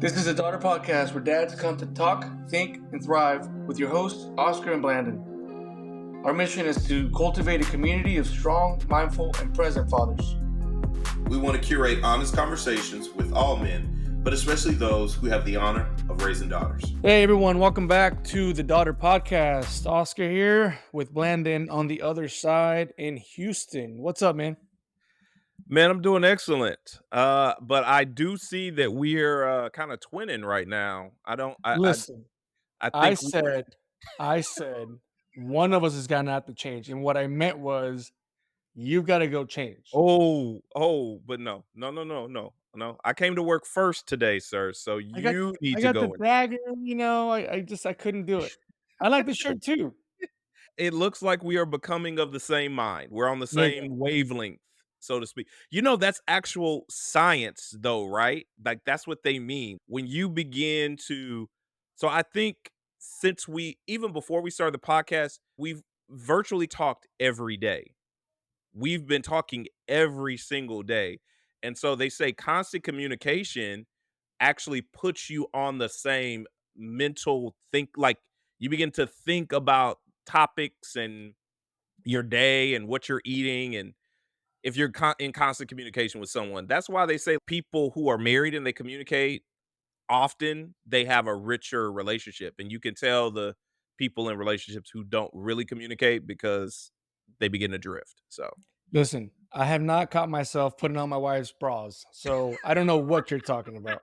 This is a Daughter Podcast where dads come to talk, think, and thrive with your hosts, Oscar and Blandon. Our mission is to cultivate a community of strong, mindful, and present fathers. We want to curate honest conversations with all men, but especially those who have the honor of raising daughters. Hey everyone, welcome back to the Daughter Podcast. Oscar here with Blandon on the other side in Houston. What's up, man? Man, I'm doing excellent. But I do see that we're kind of twinning right now. Listen, I I think said one of us is gonna have to change. And what I meant was you've got to go change. but no. I came to work first today, sir. So you I need to got the go. dagger, I couldn't do it. I like the shirt too. It looks like we are becoming of the same mind. We're on the There you same wavelength, so to speak. That's actual science, though, right? Like that's what they mean. When you begin to, so I think since even before we started the podcast, we've virtually talked every day. We've been talking every single day. And so they say constant communication actually puts you on the same mental like you begin to think about topics and your day and what you're eating, and if you're in constant communication with someone. That's why they say people who are married and they communicate often, they have a richer relationship, and you can tell the people in relationships who don't really communicate because they begin to drift. So Listen, I have not caught myself putting on my wife's bras, so I don't know what you're talking about.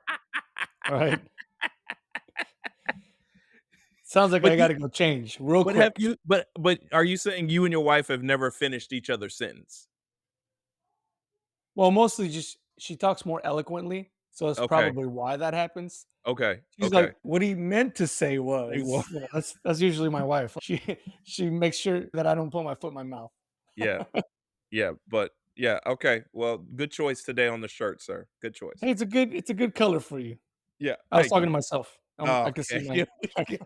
All right. Sounds like But I got to go change real but quick. have you but are you saying you and your wife have never finished each other's sentence? Well, mostly just she talks more eloquently, so that's Okay. probably why that happens. Okay. She's Okay. like, "What he meant to say was," that's usually my wife. She makes sure that I don't put my foot in my mouth. Yeah. Yeah. But yeah. Okay. Well, good choice today on the shirt, sir. Good choice. Hey, it's a good color for you. Yeah. I was Thank talking you. to myself. Oh, I can see okay. my.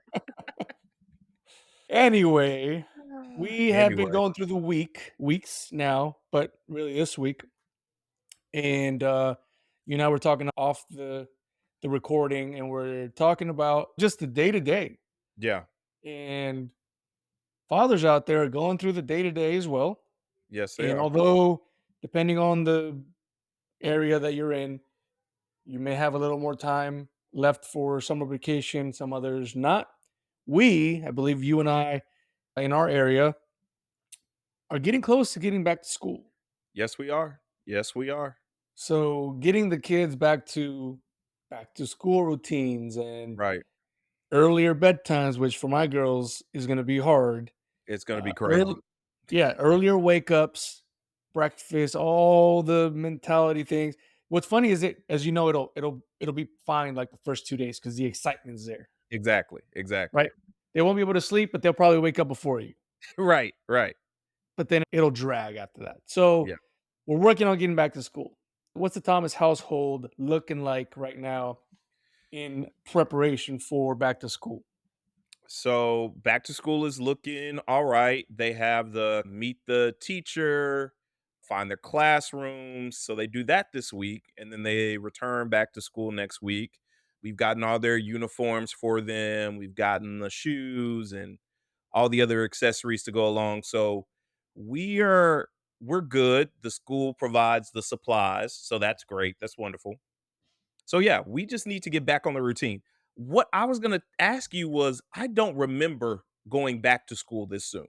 Anyway, we have been Anyway. going through the weeks now, but really this week, and we're talking off the recording, and we're talking about just the day to day, Yeah. and fathers out there are going through the day to day as well. Yes, they And are. although, depending on the area that you're in, you may have a little more time left for summer vacation, some others not. I believe you and I, in our area, are getting close to getting back to school. Yes, we are. Yes, we are. So getting the kids back to school routines and Right. earlier bedtimes, which for my girls is going to be hard. It's gonna be Early, crazy. yeah, earlier wake ups, breakfast, all the mentality things. What's funny is as you know, it'll be fine like the first 2 days because the excitement's there, Exactly. Exactly. right? They won't be able to sleep, but they'll probably wake up before you. Right. Right. But then it'll drag after that. So Yeah. we're working on getting back to school. What's the Thomas household looking like right now in preparation for back to school? So back to school is looking all right. They have the meet the teacher, find their classrooms. So they do that this week, and then they return back to school next week. We've gotten all their uniforms for them. We've gotten the shoes and all the other accessories to go along. So we are we're good. The school provides the supplies, so that's great. That's wonderful. So yeah, we just need to get back on the routine. What I was going to ask you was, I don't remember going back to school this soon.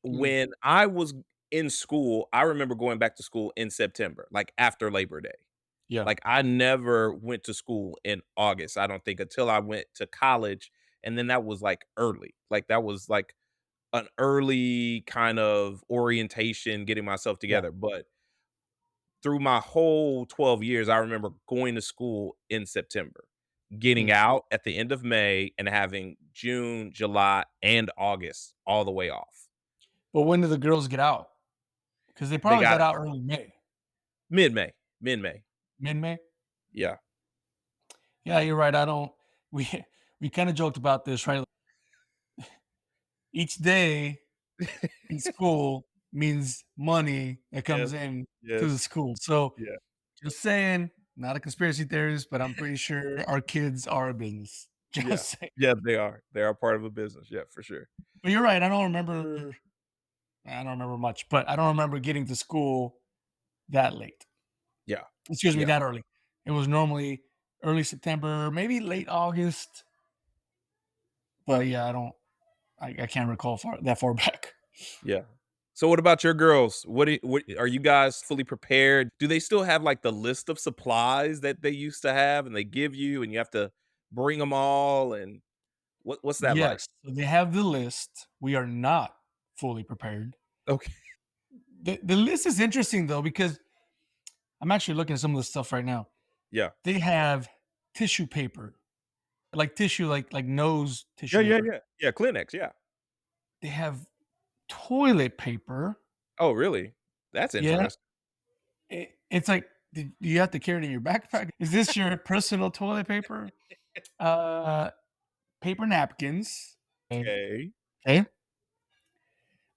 Mm, When I was in school, I remember going back to school in September, like after Labor Day. yeah. Like I never went to school in August, I don't think, until I went to college, and then that was like early. Like that was like an early kind of orientation, getting myself Yeah. together. But through my whole 12 years, I remember going to school in September, getting Mm. out at the end of May, and having June, July, and August all the way off. But when do the girls get out? Because they They probably got got out early May, mid-May, mid-May. mid May. Yeah. Yeah, you're right. I don't. We we kind of joked about this, right? Each day in school means money that Yes. comes in to the Yes. school. So Yeah. just saying, Not a conspiracy theorist, but I'm pretty sure our kids are a business. Yeah. Just saying. Yeah, they are. They are part of a business. Yeah, for sure. But you're right. I don't remember much, but I don't remember getting to school that late. Yeah. Excuse me, Yeah. that early. It was normally early September, maybe late August. But yeah, I can't recall that far back. Yeah. So what about your girls? What are you guys fully prepared? Do they still have like the list of supplies that they used to have and they give you and you have to bring them all and what's that like? Yes, so they have the list. We are not fully prepared. Okay. The list is interesting though because I'm actually looking at some of the stuff right now. Yeah. They have tissue paper, like tissue, like nose Yeah, tissue yeah, paper. yeah. Yeah, Kleenex, yeah. They have toilet paper. Oh, really? That's Yeah, interesting. it's like, do you have to carry it in your backpack? Is this your personal toilet paper? Uh, Paper napkins. Okay. Okay,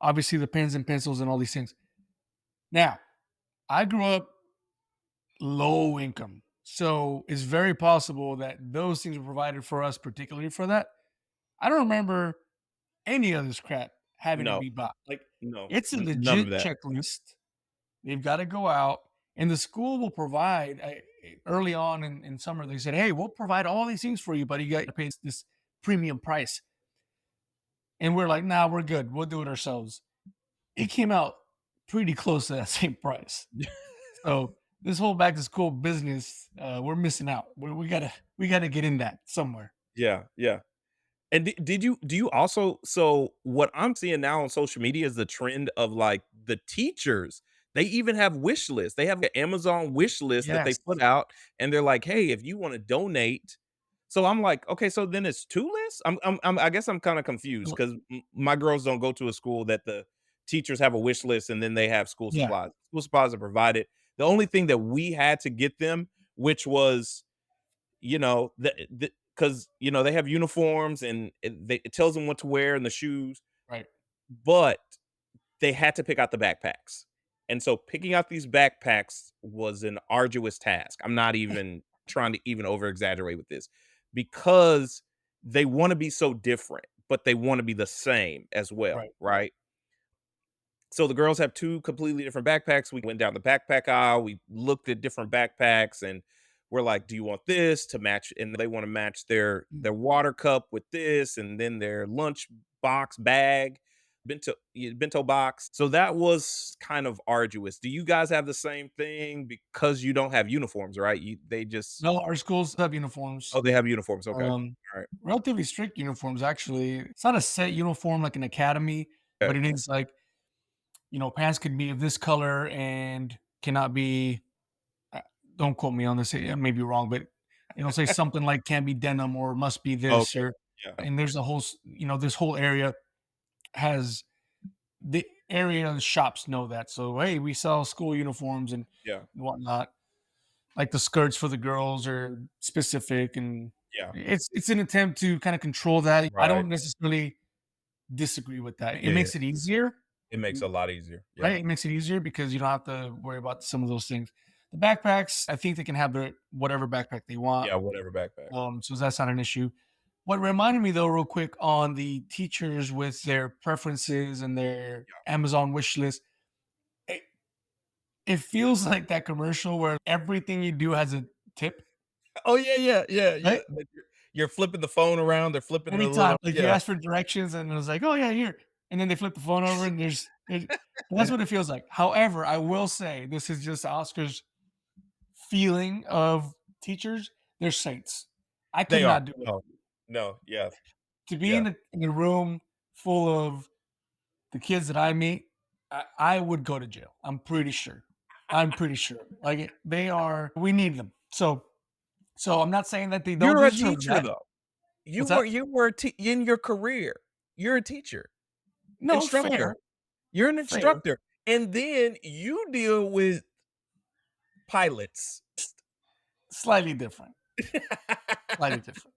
obviously the pens and pencils and all these things. Now, I grew up low income, so it's very possible that those things were provided for us, particularly for that. I don't remember any of this crap having to No, be bought. Like, no, it's a none of legit that. checklist. They've got to go out, and the school will provide. Early on in summer, they said, "Hey, we'll provide all these things for you, but you got to pay this premium price." And we're like, "Nah, we're good. We'll do it ourselves." It came out pretty close to that same price. So this whole back to school business, we're missing out. We gotta get in that somewhere. Yeah, yeah. And did you do you also so what I'm seeing now on social media is the trend of like the teachers. They even have wish lists. They have an Amazon wish list that they Yes. put out and they're like, "Hey, if you want to donate." So I'm like, "Okay, so then it's two lists?" I guess I'm kind of confused Well, cuz my girls don't go to a school that the teachers have a wish list and then they have school yeah. supplies. School supplies are provided. The only thing that we had to get them, which was the because they have uniforms and it tells them what to wear and the shoes, Right. but they had to pick out the backpacks. And so picking out these backpacks was an arduous task. I'm not even trying to even over exaggerate with this because they want to be so different, but they want to be the same as well, Right. right? So the girls have 2 completely different backpacks. We went down the backpack aisle, we looked at different backpacks, and we're like, "Do you want this to match?" And they wanna match their water cup with this, and then their lunch box bag, bento box. So that was kind of arduous. Do you guys have the same thing? Because you don't have uniforms, right? They just No, our schools have uniforms. Oh, they have uniforms, okay. Um, Alright. Relatively strict uniforms, actually. It's not a set uniform like an academy, Okay. but it is like, pants could be of this color and cannot be, uh, don't quote me on this, I may be wrong, but it'll say something like can be denim or must be this Okay. or, Yeah. and there's a whole, this whole area has the area shops know that. So, hey, we sell school uniforms and Yeah. whatnot. Like the skirts for the girls are specific, and Yeah. it's an attempt to kind of control that. I Right. don't necessarily disagree with that. It Yeah. makes it easier, It makes it a lot easier. Yeah. right? It makes it easier because you don't have to worry about some of those things. The backpacks, I think they can have their whatever backpack they want. Yeah, whatever backpack. So that's not an issue. What reminded me though, real quick, on the teachers with their preferences and their Amazon wish list, it, it feels like that commercial where everything you do has a tip, Oh, yeah, yeah, yeah, yeah. right? Like, you're flipping the phone around, they're flipping the Anytime, little like you yeah. ask for directions and it was like, "Oh yeah, here," and then they flip the phone over and that's what it feels like. However, I will say this is just Oscar's feeling of teachers. They're saints. I could They are. not do it. No. No, yeah, To be yeah. in a room full of the kids that I meet, I would go to jail. I'm pretty sure. I'm pretty sure. Like they are. We need them. So I'm not saying that they don't You're a deserve teacher, that. though. What's that? You were a tea in your career, you're a teacher, No, instructor. fair, You're an fair. instructor, and then you deal with pilots. Slightly different. Slightly different.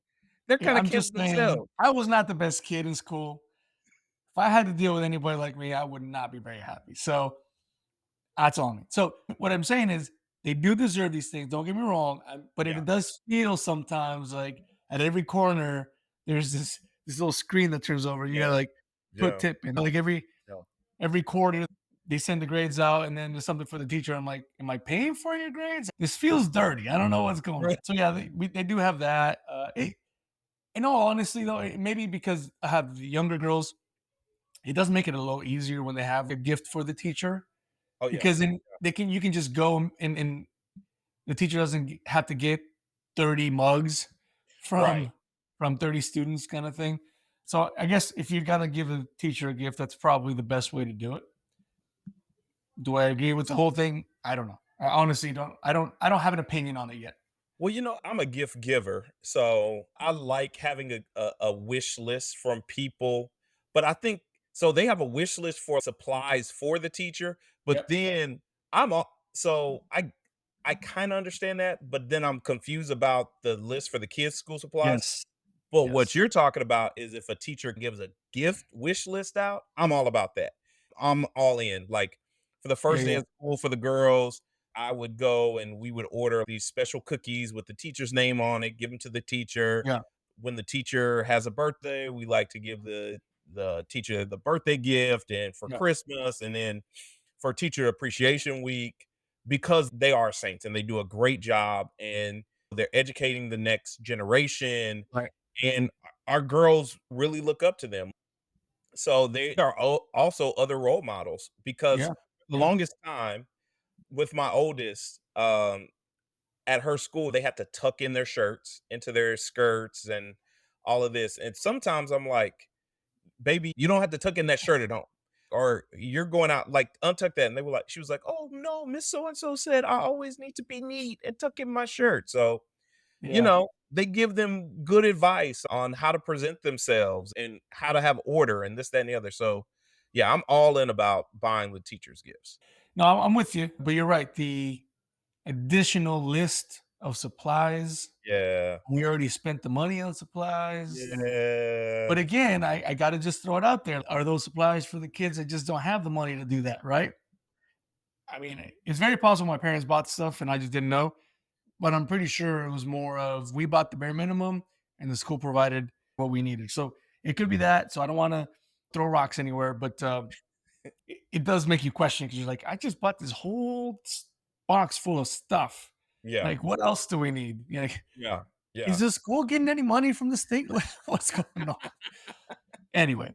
They're Yeah, kinda I'm kids just saying themselves. I was not the best kid in school. If I had to deal with anybody like me, I would not be very happy. So that's on me. So what I'm saying is they do deserve these things. Don't get me wrong, but Yeah. it does feel sometimes like at every corner there's this little screen that turns over. You Yeah. gotta like put Yeah. tip in. Like Yeah. every quarter they send the grades out, and then there's something for the teacher. I'm like, am I paying for your grades? This feels dirty. I don't know what's going on. Right. So yeah, they do have that. In all honesty, though, maybe because I have younger girls, it does make it a little easier when they have a gift for the teacher Oh yeah. because then you can just go and the teacher doesn't have to get 30 mugs Right. from 30 students kind of thing. So I guess if you're gonna give a teacher a gift, that's probably the best way to do it. Do I agree with the whole thing? I don't know. I honestly don't. I don't have an opinion on it yet. Well, I'm a gift giver, so I like having a wish list from people. But I think so they have a wish list for supplies for the teacher, but Yep. then I'm all, so I kind of understand that, but then I'm confused about the list for the kids' school supplies. Yes. But what Yes. you're talking about is if a teacher gives a gift wish list out, I'm all about that. I'm all in. Like for the Yeah. first day Yeah. of school for the girls, I would go and we would order these special cookies with the teacher's name on it, give them to the teacher. Yeah. When the teacher has a birthday, we like to give the teacher the birthday gift, and for Yeah. Christmas, and then for teacher appreciation week, because they are saints and they do a great job and they're educating the next generation, Right. and our girls really look up to them. So they are also other role models, because Yeah. the Yeah. longest time with my oldest, at her school, they had to tuck in their shirts into their skirts and all of this. And sometimes I'm like, baby, you don't have to tuck in that shirt at home. Or you're going out, like untuck that. And she was like, oh no, Miss So and so said I always need to be neat and tuck in my shirt. So Yeah. they give them good advice on how to present themselves and how to have order and this, that, and the other. So, yeah, I'm all in about buying the teachers gifts. No, I'm with you, but you're right. The additional list of supplies, Yeah. we already spent the money on supplies. Yeah. But again, I got to just throw it out there. Are those supplies for the kids that just don't have the money to do that? Right. I mean, it's very possible my parents bought stuff and I just didn't know, but I'm pretty sure it was more of we bought the bare minimum and the school provided what we needed. So it could be that. So I don't want to throw rocks anywhere, but it does make you question because you're like, I just bought this whole box full of stuff. Yeah. Like, what else do we need? Yeah. Is Yeah. the school getting any money from the state? What's going on? Anyway,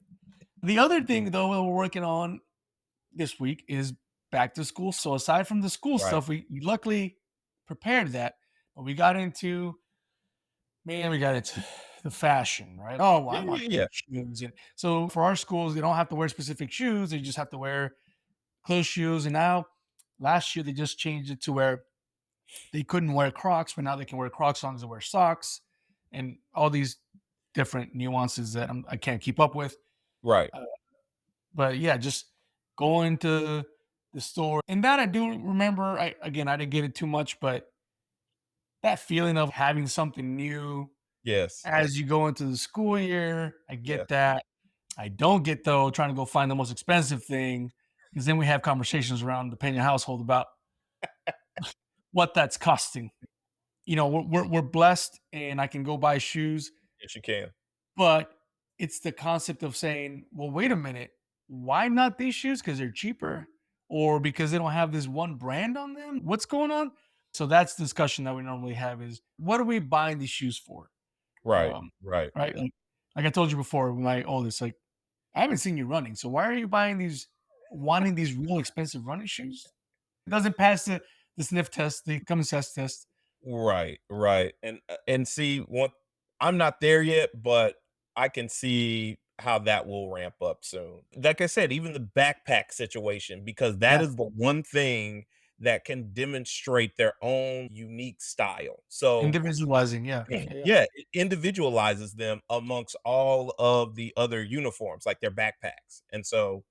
the other thing though that we're working on this week is back to school. So aside from the school Right. stuff, we luckily prepared that, but we got into the fashion, right? Oh, well, I Yeah. want Yeah. cute Yeah. shoes. And so for our schools, they don't have to wear specific shoes. They just have to wear closed shoes. And now last year they just changed it to where they couldn't wear Crocs, but now they can wear Crocs as long as they wear socks and all these different nuances that I can't keep up with. Right. Uh, but yeah, just going to the store. And that I do remember. I didn't get it too much, but that feeling of having something new Yes. as you go into the school year, I Yeah. get that. I don't get though trying to go find the most expensive thing because then we have conversations around the Pena household about what that's costing. We're blessed and I can go buy shoes, Yes, you can. but it's the concept of saying, well, wait a minute, why not these shoes? Because they're cheaper or because they don't have this one brand on them? What's going on? So that's the discussion that we normally have is what are we buying these shoes for? Right. Um, Right. right. Like I told you before, my oldest, like, I haven't seen you running. So why are you wanting these real expensive running shoes? It doesn't pass the sniff test, the come test. Right, right, and see, what I'm not there yet, but I can see how that will ramp up soon. Like I said, even the backpack situation, because that Yeah. is the one thing that can demonstrate their own unique style. So, Individualizing. Yeah. Yeah. Yeah. yeah, it individualizes them amongst all of the other uniforms, like their backpacks, and so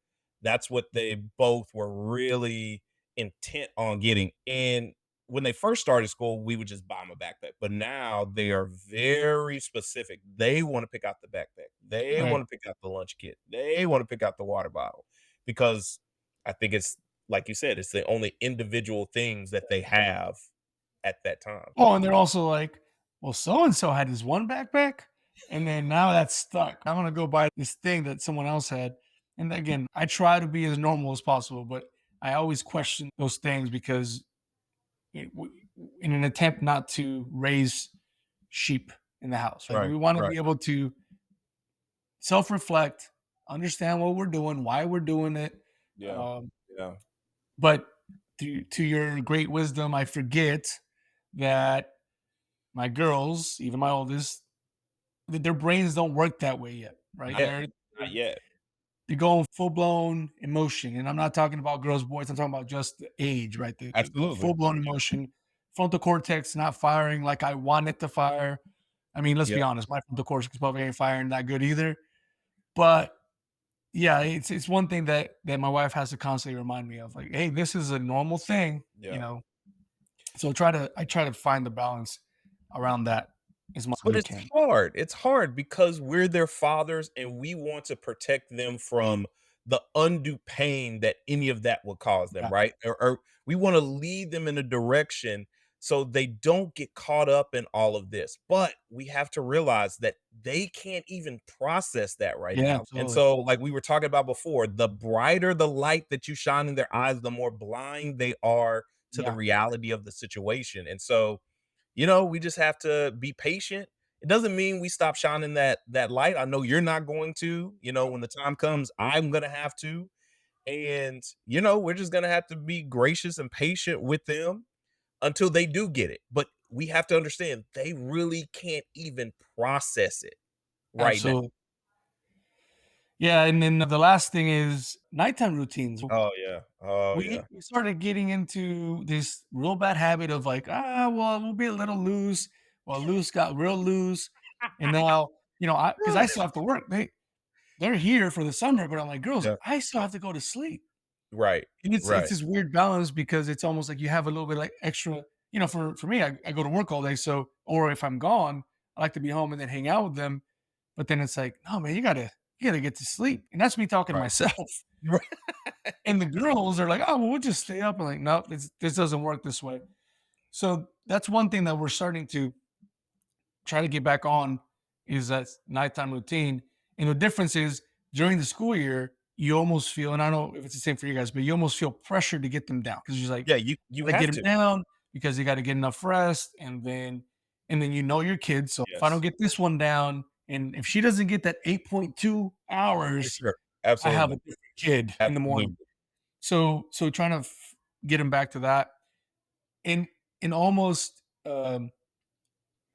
that's what they both were really intent on getting. And when they first started school, we would just buy them a backpack, but now they are very specific. They wanna pick out the backpack. They Right. wanna pick out the lunch kit. They wanna pick out the water bottle because I think it's like you said, it's the only individual things that they have at that time. Oh, and they're also like, well, so and so had this one backpack, and then now that's stuck. I'm gonna go buy this thing that someone else had. And again, I try to be as normal as possible, but I always question those things because in an attempt not to raise sheep in the house, like Right, we want to right. be able to self-reflect, understand what we're doing, why we're doing it. Yeah, Um, yeah. but to your great wisdom, I forget that my girls, even my oldest, their brains don't work that way yet, right? Yet, They're not yet. they're going full blown emotion, and I'm not talking about girls, boys. I'm talking about just the age, right? The Absolutely. full blown emotion, frontal cortex not firing like I want it to fire. I mean, let's Yep. be honest, my frontal cortex probably ain't firing that good either. But yeah, it's one thing that my wife has to constantly remind me of, like, hey, this is a normal thing, Yeah. So I try to find the balance around that as much as But we it's can. hard. It's hard because we're their fathers and we want to protect them from the undue pain that any of that would cause them, Yeah, right? Or we want to lead them in a direction so they don't get caught up in all of this. But we have to realize that they can't even process that right yeah, now. And absolutely. so, like we were talking about before, the brighter the light that you shine in their eyes, the more blind they are to the Yeah, reality of the situation. And so, we just have to be patient. It doesn't mean we stop shining that light. I know you're not going to. When the time comes, I'm gonna have to. And we're just gonna have to be gracious and patient with them until they do get it. But we have to understand they really can't even process it right now. absolutely. Yeah, and then the last thing is nighttime routines. Oh yeah. Oh yeah. We started getting into this real bad habit of like, well, we'll be a little loose. Well, loose got real loose, and now I because I still have to work. They're here for the summer, but I'm like, girls, Yeah. I still have to go to sleep. Right. And it's Right. this weird balance because it's almost like you have a little bit like extra, for me, I go to work all day. So or if I'm gone, I like to be home and then hang out with them. But then it's like, no man, you gotta get to sleep. And that's me talking to Right. myself. And the girls are like, oh well, we'll just stay up. I'm like, no, this doesn't work this way. So that's one thing that we're starting to try to get back on is that nighttime routine. And the difference is during the school year, you almost feel, and I don't know if it's the same for you guys, but you almost feel pressure to get them down because you're like, Yeah, you gotta get have them to. down because you got to get enough rest, and then your kids. So if I don't Yes. get this one down, and if she doesn't get that 8.2 For hours, sure. I have a Absolutely. different kid in the morning. Absolutely. So trying to get them back to that, and almost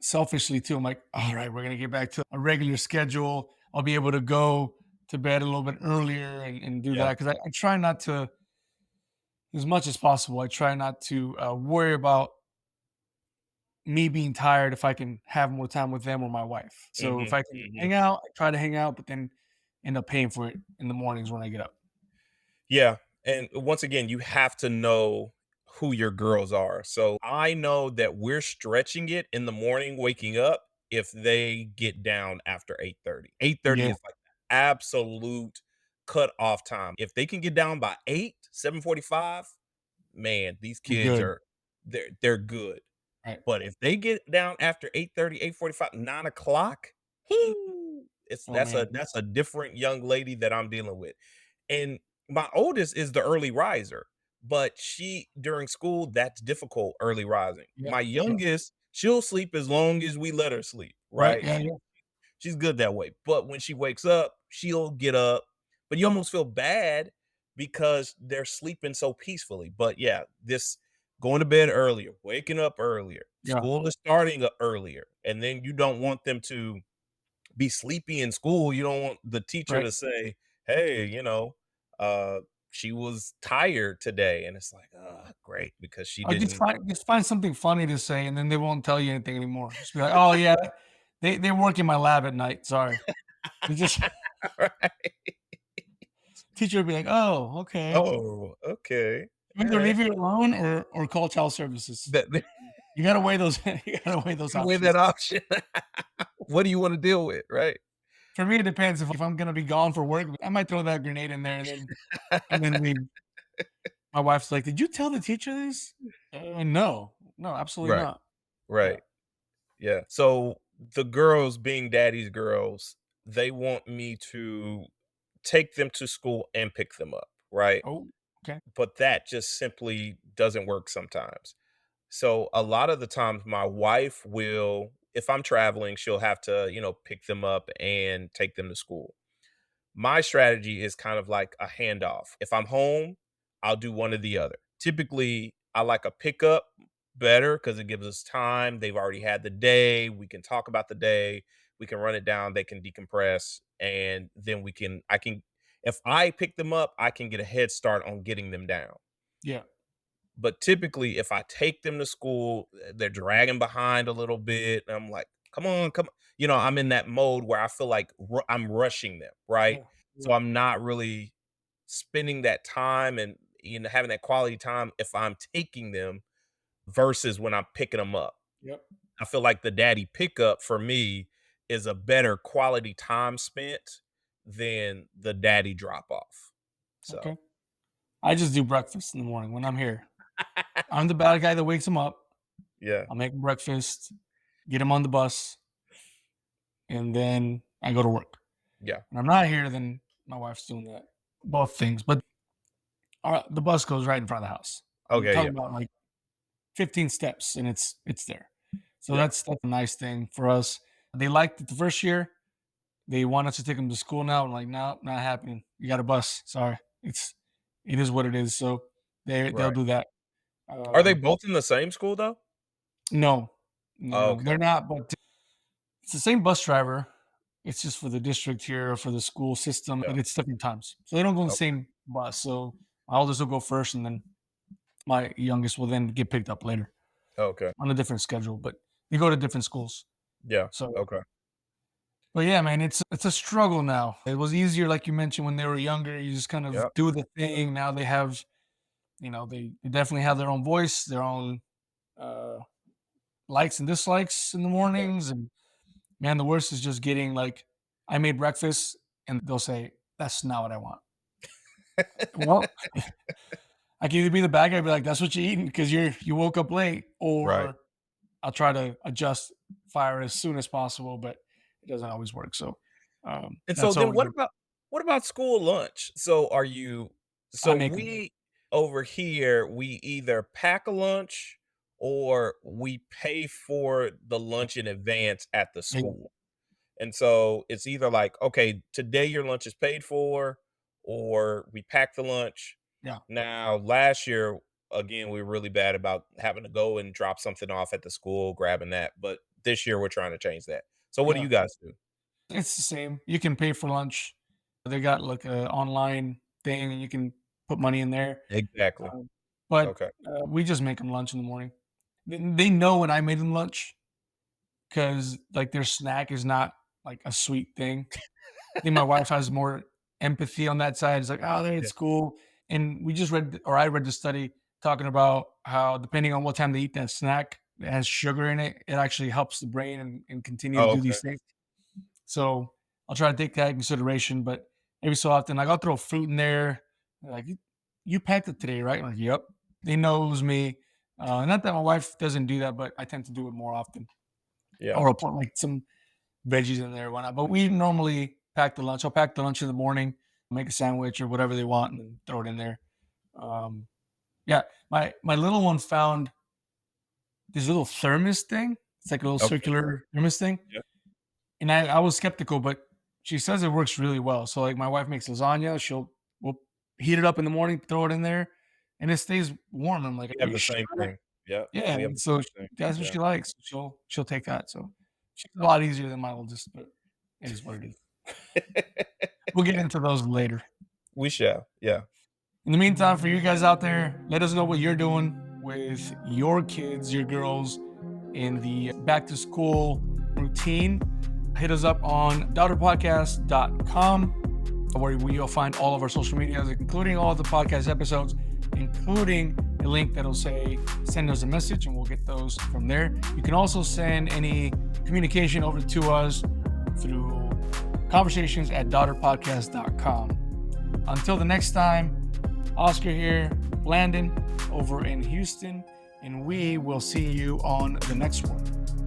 selfishly too. I'm like, all right, we're gonna get back to a regular schedule. I'll be able to go to bed a little bit earlier and do Yeah. that because I try not to, as much as possible. I try not to worry about me being tired if I can have more time with them or my wife. So if Mhm. I can Mhm. hang out, I try to hang out, but then end up paying for it in the mornings when I get up. Yeah, and once again, you have to know who your girls are. So I know that we're stretching it in the morning waking up if they get down after 8:30. 8:30 Yeah, is like the absolute cut off time. If they can get down by 8, 7:45, man, these I'm kids good. are they're good. Right. But if they get down after 8:30, 8:45, 9 o'clock, it's Oh man. that's a different young lady that I'm dealing with. And my oldest is the early riser, but she during school, that's difficult early rising. Yeah. My Yeah. youngest, she'll sleep as long as we let her sleep, Right. right? Yeah. Yeah. She's good that way. But when she wakes up, she'll get up, but you almost feel bad because they're sleeping so peacefully. But yeah, this going to bed earlier, waking up earlier, Yeah. school is starting earlier, and then you don't want them to be sleepy in school. You don't want the teacher Right. to say, "Hey, uh, she was tired today," and it's like, "Oh, great," because she I didn't. just find something funny to say, and then they won't tell you anything anymore. Just be like, "Oh yeah, they work in my lab at night. Sorry." They just Right. teacher would be like, "Oh, okay." Oh, okay. Either Alright. leave it alone or call child services. That You gotta weigh those. You gotta weigh those with options. that option. What do you wanna deal with, right? For me, it depends. If I'm gonna be gone for work, I might throw that grenade in there and then leave. My wife's like, "Did you tell the teacher this?" No, no, absolutely Right. not. Yeah, Right. Yeah. So the girls being daddy's girls, they want me to take them to school and pick them up, right? oh, okay. But that just simply doesn't work sometimes. So a lot of the times my wife will, if I'm traveling, she'll have to, pick them up and take them to school. My strategy is kind of like a handoff. If I'm home, I'll do one or the other. Typically, I like a pickup better because it gives us time. They've already had the day. We can talk about the day. We can run it down. They can decompress. And then if I pick them up, I can get a head start on getting them down. Yeah, But typically, if I take them to school, they're dragging behind a little bit. And I'm like, come on, come on. I'm in that mode where I feel like I'm rushing them, right? yeah, So yeah. I'm not really spending that time and having that quality time if I'm taking them versus when I'm picking them up. Yep. I feel like the daddy pickup for me is a better quality time spent than the daddy drop off. So Okay. I just do breakfast in the morning when I'm here. I'm the bad guy that wakes him up. yeah, I'll make breakfast, get him on the bus, and then I go to work. yeah. When I'm not here, then my wife's doing that. Both things. But the bus goes right in front of the house. I'm Okay, yeah, talking about like 15 steps and it's there. So yeah. that's a nice thing for us. They liked it the first year. They want us to take them to school now. I'm like, no, not happening. You got a bus. Sorry. It is what it is. So they'll Right. do that. Are they Um, both in the same school though? no, Oh, no, okay. they're not, but it's the same bus driver. It's just for the district here or for the school system, Yeah. but it's different times. So they don't go in the Okay. same bus. So my oldest will go first and then my youngest will then get picked up later Okay. on a different schedule, but they go to different schools. Yeah. So, Okay. but yeah, man, it's a struggle now. It was easier, like you mentioned, when they were younger. You just kind of Yep. do the thing. Now they have, they definitely have their own voice, their own uh, likes and dislikes in the Yeah. mornings. And man, the worst is just getting like, I made breakfast, and they'll say, "That's not what I want." Well, I can either be the bad guy, be like, "That's what you're eating because you woke up late," Right. or I'll try to adjust fire as soon as possible, but it doesn't always work. So And so that's then always what about school lunch? I So make them. we over here, we either pack a lunch or we pay for the lunch in advance at the Yeah, school. And so it's either like, okay, today your lunch is paid for, or we pack the lunch. yeah, Now, last year, again, we were really bad about having to go and drop something off at the school, grabbing that. But this year, we're trying to change that. So, what do yeah. you guys do? It's the same. You can pay for lunch. They got like a online thing, and you can put money in there. Exactly. But Okay. we just make them lunch in the morning. They know when I made them lunch because like their snack is not like a sweet thing. I think my wife has more empathy on that side. It's like, oh, Yeah. it's cool. And we just read, or I read the study talking about how depending on what time they eat that snack that has sugar in it, it actually helps the brain and continue to Oh, do okay. these things. So I'll try to take that in consideration. But every so often, like I'll throw fruit in there. They're like, you packed it today, right? I'm like, yep. They knows me. Not that my wife doesn't do that, but I tend to do it more often. Yeah. Or I'll put like some veggies in there, why not? But we normally pack the lunch. I'll pack the lunch in the morning, make a sandwich or whatever they want, and then throw it in there. Um, yeah, my little one found this little thermos thing. It's like a little Okay. circular thermos thing, Yeah. and I was skeptical, but she says it works really well. So like my wife makes lasagna, we'll heat it up in the morning, throw it in there, and it stays warm. I'm like, We are have you the sure? same thing. Yeah. Yeah, We have and the so same thing. that's what Yeah. she likes. She'll take that. So she's a lot easier than my oldest, but it is what it is. We'll get into those later. We shall. Yeah. In the meantime, for you guys out there, let us know what you're doing with your kids, your girls, in the back to school routine. Hit us up on daughterpodcast.com, where you'll find all of our social medias, including all of the podcast episodes, including a link that'll say send us a message, and we'll get those from there. You can also send any communication over to us through conversations@daughterpodcast.com. Until the next time, Oscar here. Landon over in Houston, and we will see you on the next one.